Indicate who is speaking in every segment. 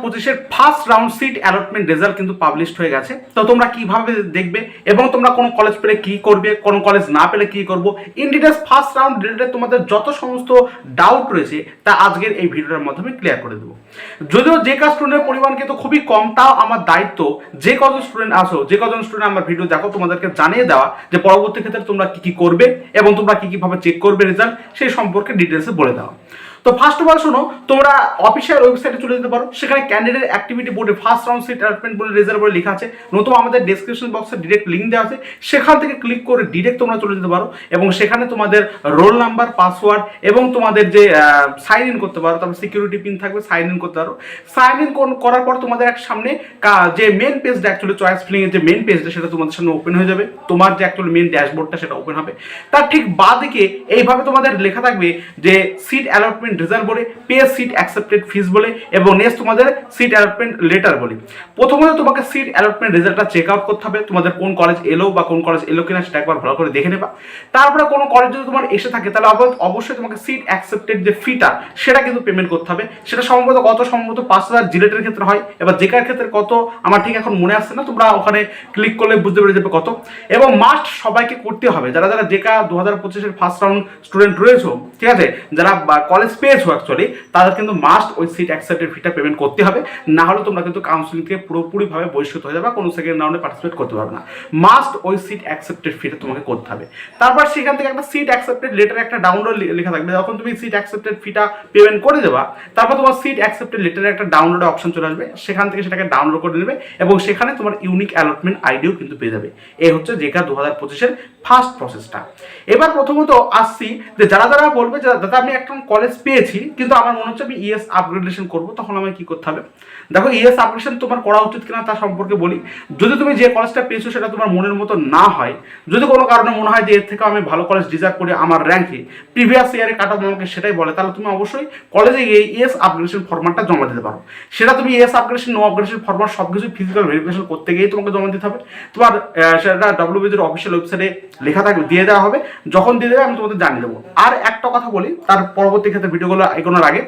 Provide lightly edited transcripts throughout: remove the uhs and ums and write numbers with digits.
Speaker 1: 25-এর first round seat allotment result কিন্তু published হয়ে গেছে। তো তোমরা কিভাবে দেখবে এবং তোমরা কোন কলেজ পেলে কি করবে, কোন কলেজ না পেলে কি করবো, in details first round related তোমাদের যত সমস্ত ডাউট রয়েছে তা আজকের এই ভিডিওর মাধ্যমে ক্লিয়ার করে দেবো। যদিও যে কাজ স্টুডেন্টের পরিমাণ কিন্তু খুবই কম, তাও আমার দায়িত্ব যে কজন স্টুডেন্ট আসো, যে কজন স্টুডেন্ট আমার ভিডিও দেখো, তোমাদেরকে জানিয়ে দেওয়া যে পরবর্তী ক্ষেত্রে তোমরা কি কি করবে এবং তোমরা কি কিভাবে চেক করবে রেজাল্ট, সেই সম্পর্কে ডিটেলসে বলে দেওয়া। তো ফার্স্ট অফ অল শোনো, তোমরা অফিসিয়াল ওয়েবসাইটে চলে যেতে পারো। সেখানে ক্যান্ডিডেট অ্যাক্টিভিটি বোর্ডে ফার্স্ট রাউন্ড সিট অ্যালটমেন্ট বলে রেজাল্ট বলে লেখা আছে, নতুবা আমাদের ডেসক্রিপশন বক্সে ডিরেক্ট লিঙ্ক দেওয়া আছে, সেখান থেকে ক্লিক করে ডিরেক্ট তোমরা চলে যেতে পারো এবং সেখানে তোমাদের রোল নাম্বার, পাসওয়ার্ড এবং তোমাদের যে সাইন ইন করতে পারো, তারপর সিকিউরিটি পিন থাকবে, সাইন ইন করতে পারো। সাইন ইন করার পর তোমাদের এক সামনে যে মেন পেজটা, অ্যাকচুয়ালি চয়েস ফিলিং এর যে মেন পেজটা, সেটা তোমাদের সামনে ওপেন হয়ে যাবে। তোমার যে অ্যাকচুয়ালি মেন ড্যাশবোর্ডটা সেটা ওপেন হবে। তার ঠিক বাঁদিকে এইভাবে তোমাদের লেখা থাকবে যে সিট অ্যালটমেন্ট রেজাল্ট বলে, পে সিট অ্যাকসেপ্টেড ফিস বলে এবং নেক্সট তোমাদের সিট অ্যালটমেন্ট লেটার বলে। প্রথমত তোমাকে সিট অ্যালটমেন্ট রেজাল্টটা চেক আউট করতে হবে, তোমাদের কোন কলেজ এলো বা কোন কলেজ এলো কিনা সেটা একবার ভালো করে দেখে নেবা। তারপরে কোনো কলেজ যদি তোমার এসে থাকে তাহলে অবশ্যই তোমাকে সিট অ্যাকসেপ্টেড যে ফিটা সেটা কিন্তু পেমেন্ট করতে হবে। সেটা সম্ভবত 5,000 জিলেটের ক্ষেত্রে হয়, এবার জেকার ক্ষেত্রে কত আমার ঠিক এখন মনে আসছে না, তোমরা ওখানে ক্লিক করলে বুঝতে পেরে যাবে কত। এবং মাস্ট সবাইকে করতে হবে, যারা যারা জেকা 2025-এর ফার্স্ট রাউন্ড স্টুডেন্ট রয়েছে, ঠিক আছে, যারা কলেজ পেয়েছো অ্যাকচুয়ালি, তাদের কিন্তু মাস্ট ওই সিট অ্যাকসেপ্টেড ফিটা পেমেন্ট করতে হবে। না হলে তোমরা কিন্তু কাউন্সিলিং থেকে পুরোপুরিভাবে বহিষ্কৃত হয়ে যাবে, কোনো সেকেন্ড রাউন্ডে পার্টিসিপেট করতে পারবে না। মাস্ট ওই সিট অ্যাকসেপ্টেড ফিটা তোমাকে করতে হবে। তারপর সেখান থেকে একটা সিট অ্যাকসেপ্টেড লেটার একটা ডাউনলোড লেখা থাকবে। যখন তুমি সিট অ্যাকসেপ্টেড ফিটা পেমেন্ট করে দেবা, তারপর তোমার সিট অ্যাকসেপ্টেড লেটারের একটা ডাউনলোড অপশন চলে আসবে, সেখান থেকে সেটাকে ডাউনলোড করে নেবে এবং সেখানে তোমার ইউনিক অ্যালটমেন্ট আইডিও কিন্তু পেয়ে যাবে। এই হচ্ছে জেকা 2025-এর ফার্স্ট প্রসেসটা। এবার প্রথমত আসছি যে যারা যারা বলবে যে দাদা আমি একটা কলেজ পেয়েছি কিন্তু আমার মনে হচ্ছে আমি ইএস আপগ্রেডেশন করবো, তখন আমাকে কি করতে হবে? দেখো, ইএস আপগ্রেডেশন তোমার করা উচিত কিনা তার সম্পর্কে বলি। যদি তুমি যে কলেজটা পেয়েছো সেটা তোমার মনের মতো না হয়, যদি কোনো কারণে মনে হয় যে এর থেকে আমি ভালো কলেজ ডিজার্ভ করি, আমার র্যাঙ্কে প্রিভিয়াস ইয়ারে কাট অফ আমাকে সেটাই বলে, তাহলে তুমি অবশ্যই কলেজে গিয়ে ইএস আপগ্রেডেশন ফরম্যাটটা জমা দিতে পারো। সেটা তুমি ইএস আপগ্রেডেশন, নো আপগ্রেডেশন ফরম্যাট সব কিছু ফিজিক্যাল ভেরিফিকেশন করতে গিয়ে তোমাকে জমা দিতে হবে। তোমার সেটা ডব্লিউবিজির অফিসিয়াল ওয়েবসাইটে লেখা থাকবে, দিয়ে দেওয়া হবে। যখন দিয়ে দেবে আমি তোমাদের জানিয়ে দেবো। আর একটা কথা বলি, তার পরবর্তী ক্ষেত্রে ভিডিওগুলো এগোনোর আগে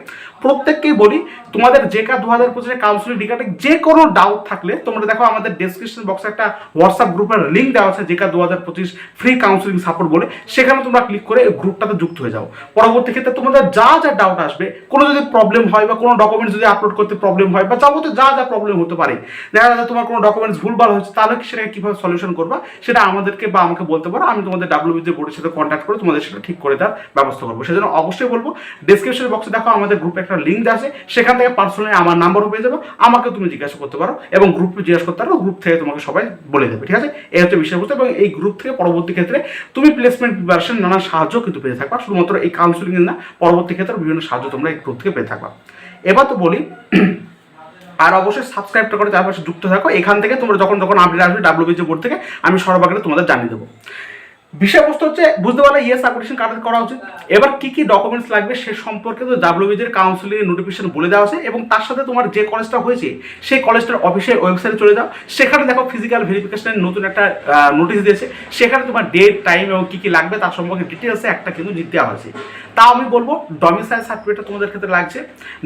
Speaker 1: প্রত্যেককেই বলি, তোমাদের জেকা 2025-এর কাউন্সিলিং রিগার্ডিং যে কোনো ডাউট থাকলে তোমরা দেখো আমাদের ডেসক্রিপশন বক্সে একটা হোয়াটসঅ্যাপ গ্রুপের লিঙ্ক দেওয়া আছে, জেকা 2025 ফ্রি কাউন্সিলিং সাপোর্ট বলে। সেখানে তোমরা ক্লিক করে এই গ্রুপটাতে যুক্ত হয়ে যাও। পরবর্তী ক্ষেত্রে তোমাদের যা যা ডাউট আসবে, কোনো যদি প্রবলেম হয় বা কোনো ডকুমেন্টস যদি আপলোড করতে প্রবলেম হয় বা যাবতীয় যা যা প্রবলেম হতে পারে, দেখা যাচ্ছে তোমার কোনো ডকুমেন্টস ভুলভাল হচ্ছে, তাহলে সেটাকে কীভাবে সলিউশন করবা সেটা আমাদেরকে বা আমাকে বলতে পারো। আমি তোমাদের ডব্লিউবিজি বোর্ডের সাথে কন্ট্যাক্ট করে তোমাদের সেটা ঠিক করে দেওয়ার ব্যবস্থা করবো। সেজন্য অবশ্যই বলবো ডেসক্রিপশন বক্সে দেখো আমাদের গ্রুপে একটা লিঙ্ক আছে, সেখান থেকে পার্সোনালি আমার নাম্বারও পেয়ে যাবো, আমাকে তুমি জিজ্ঞাসা করতে পারো এবং গ্রুপে জিজ্ঞাসা করতে পারো, গ্রুপ থেকে তোমাকে সবাই বলে দেবে। ঠিক আছে, এই হচ্ছে বিষয়বস্তু। এবং এই গ্রুপ থেকে পরবর্তী ক্ষেত্রে তুমি প্লেসমেন্ট প্রিপারেশন নানা সাহায্য কিন্তু পেয়ে থাকবা, শুধুমাত্র এই কাউন্সিলিং না, পরবর্তী ক্ষেত্রে বিভিন্ন সাহায্য তোমরা এই গ্রুপ থেকে পেয়ে থাকবা। এবার তো বলি, আর অবশ্যই সাবস্ক্রাইবটা করে তার পাশে যুক্ত থাকো। এখান থেকে তোমরা যখন আপডেট আসবে ডব্লিউবিজি বোর্ড থেকে, আমি সর্বাগ্রে তোমাদের জানিয়ে দেবো। বিষয়বস্তু হচ্ছে বুঝতে পারলে ইয়েস আপগ্রেডেশন কার্ড করা উচিত। এবার কি কি ডকুমেন্টস লাগবে সে সম্পর্কে তো ডব্লিউবিজির কাউন্সিলিং নোটিফিকেশন বলে দেওয়া আছে এবং তার সাথে তোমার যে কলেজটা হয়েছে সেই কলেজটার অফিসিয়াল ওয়েবসাইটে চলে যাও। সেখানে দেখো ফিজিক্যাল ভেরিফিকেশনের নতুন একটা নোটিশ দিয়েছে, সেখানে তোমার ডেট, টাইম এবং কি কি লাগবে তার সম্পর্কে ডিটেলসে একটা কিন্তু দেওয়া হয়েছে। তাও আমি বলবো ডমিসাইল সার্টিফিকেটটা তোমাদের ক্ষেত্রে লাগছে,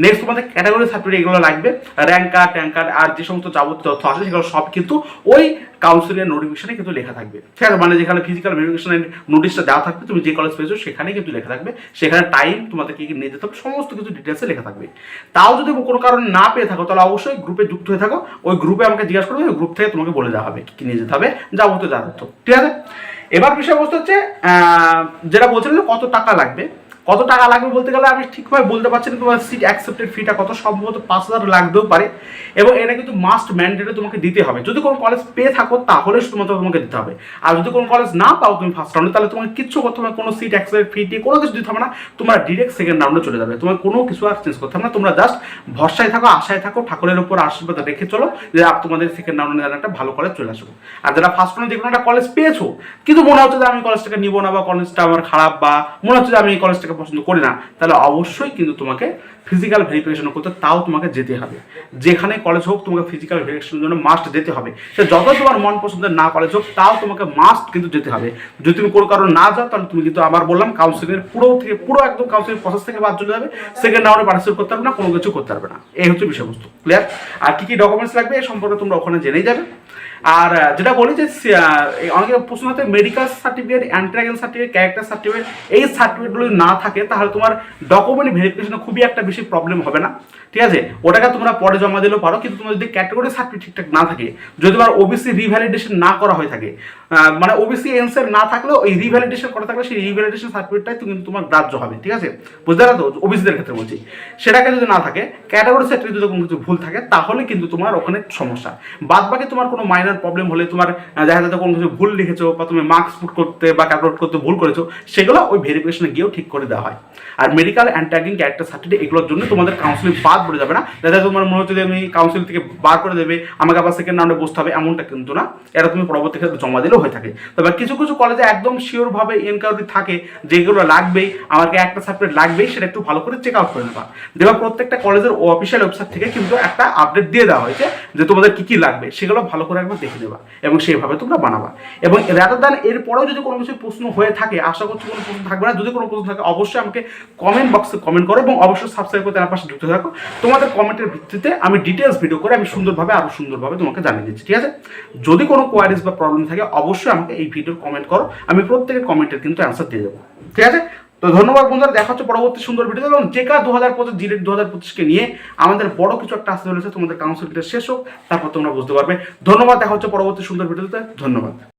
Speaker 1: নেক্সট তোমাদের ক্যাটাগরি সার্টিফিকেট এগুলো লাগবে, র্যাঙ্ক কার্ড, ট্যাঙ্ক কার্ড আর যে সমস্ত যাবতীয় তথ্য আছে সেগুলো সব কিন্তু ওই কাউন্সিলের নোটিফিকেশনে কিন্তু লেখা থাকবে। ঠিক আছে, মানে যেখানে ফিজিক্যাল ভেরিফিকেশনের নোটিশটা দেওয়া থাকবে, তুমি যে কলেজ পেয়েছো সেখানে কিন্তু লেখা থাকবে, সেখানে টাইম তোমাদের কি কি নিয়ে যেতে হবে সমস্ত কিছু ডিটেলসে লেখা থাকবে। তাও যদি কোনো কারণে না পেয়ে থাকো তাহলে অবশ্যই গ্রুপে যুক্ত হয়ে থাকো, ওই গ্রুপে আমাকে জিজ্ঞাসা করবে, ওই গ্রুপ থেকে তোমাকে বলে দেওয়া হবে কি নিয়ে যেতে হবে, যাবতীয় যা তথ্য। ঠিক আছে, এবার বিষয়বস্তু হচ্ছে যেটা বলছিলেন কত টাকা লাগবে। কত টাকা লাগবে বলতে গেলে আমি ঠিকভাবে বলতে পারছি না, তোমার সিট অ্যাকসেপ্টেড ফিটা কত, সম্ভবত 5,000 লাগতেও পারে এবং এটা কিন্তু মাস্ট ম্যান্ডেটরি তোমাকে দিতে হবে। যদি কোনো কলেজ পেয়ে থাকো তাহলে শুধুমাত্র তোমাকে দিতে হবে, আর যদি কোনো কলেজ না পাও তুমি ফার্স্ট রাউন্ডে, তাহলে তোমাকে কিচ্ছু করতে হবে, কোনো সিট অ্যাকসেপ্টেড ফিটি কোনো কিছু দিতে হবে না, তোমরা ডিরেক্ট সেকেন্ড রাউন্ডে চলে যাবে। তোমার কোনো কিছু আর চেঞ্জ করতে হবে না, তোমরা জাস্ট ভরসায় থাকো, আশায় থাকো, ঠাকুরের উপর আশীর্বাদ রেখে চলো যে তোমাদের সেকেন্ড রাউন্ডে একটা ভালো কলেজ চলে আসবো। আর যারা ফার্স্ট রাউন্ডে যে কোনো একটা কলেজ পেয়েছো কিন্তু মনে হচ্ছে যে আমি কলেজটাকে নিবো না বা কলেজটা আমার খারাপ, বা মনে হচ্ছে যে আমি এই কলেজটাকে ভেরিফিকেশন পছন্দ করি না, তাহলে অবশ্যই কিন্তু তোমাকে ফিজিক্যাল ভেরিফিকেশন করতে তাও তোমাকে যেতে হবে। যেখানে কলেজ হোক তোমাকে ফিজিক্যাল ভেরিফিকেশনের জন্য মাস্ট যেতে হবে। সে যত তোমার মন পছন্দের না কলেজ হোক তাও তোমাকে মাস্ট কিন্তু যেতে হবে। যদি তুমি কোনো কারণ না যাও তাহলে তুমি কিন্তু আবার বললাম কাউন্সিলিংয়ের পুরো একদম কাউন্সিলিং প্রসেস থেকে বাদ চলে যাবে, সেকেন্ড রাউন্ডে পার্টিসিপেট করতে পারবে না, কোনো কিছু করতে পারবে না। এই হচ্ছে বিষয়বস্তু। ক্লিয়ার? আর কি কি ডকুমেন্টস লাগবে এই সম্পর্কে তোমরা ওখানে জেনেই যাবে। আর যেটা বলি যে অনেকে প্রশ্ন হতে মেডিকেল সার্টিফিকেট, অ্যান্ট্রাগেন সার্টিফিকেট, ক্যারেক্টার সার্টিফিকেট, এই সার্টিফিকেটগুলো না থাকে তাহলে তোমার ডকুমেন্ট ভেরিফিকেশনে খুবই একটা বেশি প্রবলেম হবে না, ঠিক আছে? ওটাকে তোমরা পরে জমা দিলেও পারো, কিন্তু তোমার যদি ক্যাটাগরি সার্টিফিকেট ঠিকঠাক না থাকে, যদি তোমার ওবিসি রিভ্যালিডেশন না করা হয়ে থাকে, মানে ওবিসি এনসের না থাকলেও ওই রিভ্যালিডেশন করা থাকলে সেই রিভ্যালিডেশন সার্টিফিকেটটাই কিন্তু তোমার গ্রাহ্য হবে, ঠিক আছে? বুঝতে পারো তো? ওবিসিদের ক্ষেত্রে বলছি। সেটাকে যদি না থাকে, ক্যাটাগরি সার্টিফিকেট যদি কোনো কিছু ভুল থাকে তাহলে কিন্তু তোমার ওখানে সমস্যা। বাদ বাকি তোমার কোনো মাইনর প্রবলেম হলে, তোমার দেখা যাচ্ছে কোনো কিছু ভুল লিখেছো বা তুমি মার্কস পুট করতে বা ক্যালকুলেট করতে ভুল করেছো, সেগুলো ওই ভেরিফিকেশনে গিয়েও ঠিক করে দেওয়া হয়। আর medical and tagging, character certificate এগুলোর জন্য তোমাদের কাউন্সিলিং বাদ পড়ে যাবে না। দেখা যায় তোমার মনে হচ্ছে যে আমি কাউন্সিলিং থেকে বার করে দেবে, আমাকে আবার সেকেন্ড রাউন্ডে বসতে হবে, এমনটা কিন্তু না। এটা তুমি পরবর্তী ক্ষেত্রে জমা দিলেও হয়ে থাকে। তবে কিছু কিছু কলেজে একদম শিওরভাবে এনকোয়ারি থাকে যেগুলো লাগবেই, আমাকে একটা সার্টিফিকেট লাগবেই, সেটা একটু ভালো করে চেক আউট করে নেবা। দেবা প্রত্যেকটা কলেজের অফিসিয়াল ওয়েবসাইট থেকে কিন্তু একটা আপডেট দিয়ে দেওয়া হয়েছে যে তোমাদের কি কি লাগবে, সেগুলো ভালো করে একবার দেখে নেবা এবং সেইভাবে তোমরা বানাবা। এবং রাদার দ্যান এরপরেও যদি কোনো কিছু প্রশ্ন হয়ে থাকে, আশা করছি কোনো প্রশ্ন থাকবে না। যদি কোনো প্রশ্ন থাকে অবশ্যই আমাকে কমেন্ট বক্সে কমেন্ট করো এবং অবশ্যই সাবস্ক্রাইব করতে আমার পাশে যুক্ত থাকো। তোমাদের কমেন্টের ভিত্তিতে আমি ডিটেলস ভিডিও করে আমি সুন্দরভাবে আরো সুন্দরভাবে তোমাকে জানিয়ে দিচ্ছি, ঠিক আছে? যদি কোনো কোয়ারিজ বা প্রবলেম থাকে অবশ্যই আমাকে এই ভিডিওর কমেন্ট করো, আমি প্রত্যেকের কমেন্টের কিন্তু অ্যান্সার দিয়ে দেবো, ঠিক আছে? তো ধন্যবাদ বন্ধুরা, দেখা হচ্ছে পরবর্তী সুন্দর ভিডিও। এবং জেকা 2025 জিরেট 2025কে নিয়ে আমাদের বড় কিছু একটা আসতে চলেছে। তোমাদের কাউন্সিলটা শেষ হোক, তারপর তোমরা বুঝতে পারবে। ধন্যবাদ, দেখা হচ্ছে পরবর্তী সুন্দর ভিডিওতে। ধন্যবাদ।